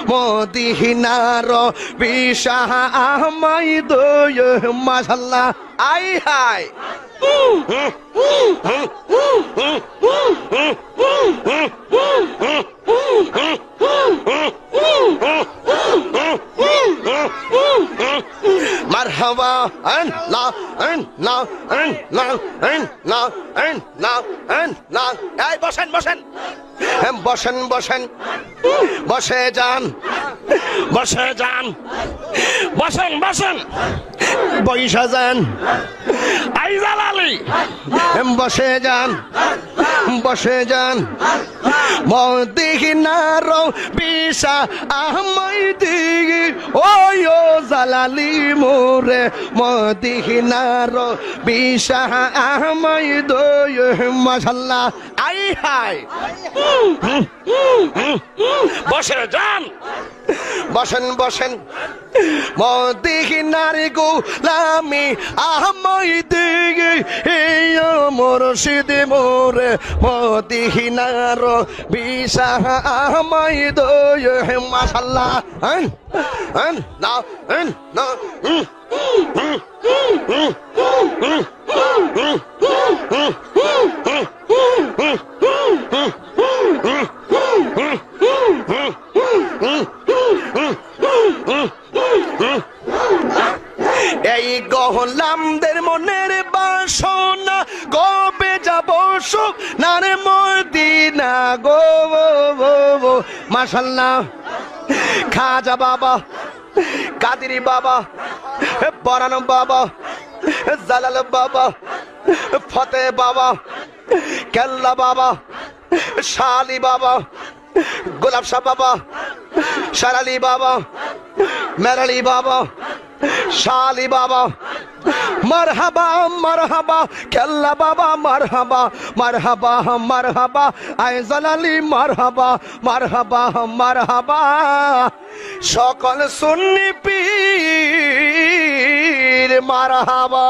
মদিনার বিশাহ আমায় দো মাশাআল্লাহ আই হাই মারহাবা আল্লাহ আল্লাহ আল্লাহ আল্লাহ আল্লাহ আল্লাহ এই বসেন বসেন বসেন বসেন বসে যান বসে যান বসেন বসেন বইসা যান আই জালালি বসে যান বসে যান মদিনার বিশাহ আমায় দিগি ওই ও জালালি মোরে মদিনার বিশাহ আমায় দোয় মাশাআল্লাহ আই হাই বসে যান বসেন বসেন মদিনার গোলামি আমায় দিগি ও মুর্শিদ মোরে মদিনার বিশাহ আমায় দোয় মাশাআল্লাহ না না এই গোলামদের মনের বাসনা কবে যাব সুখ নারে মদিনা গো মাশাআল্লাহ খাজা বাবা কাদেরি বাবা পরাণ বাবা জালাল বাবা ফতে বাবা কেল্লা বাবা শালি বাবা গোলাপ শাহ বাবা শারালি বাবা মেরালি বাবা শালি বাবা মারহাবা মারহাবা কেল্লা বাবা মারহাবা মারহাবা মারহাবা আই জালালি মারহাবা মারহাবা মারহাবা সকল সুন্নি পীর মারহাবা।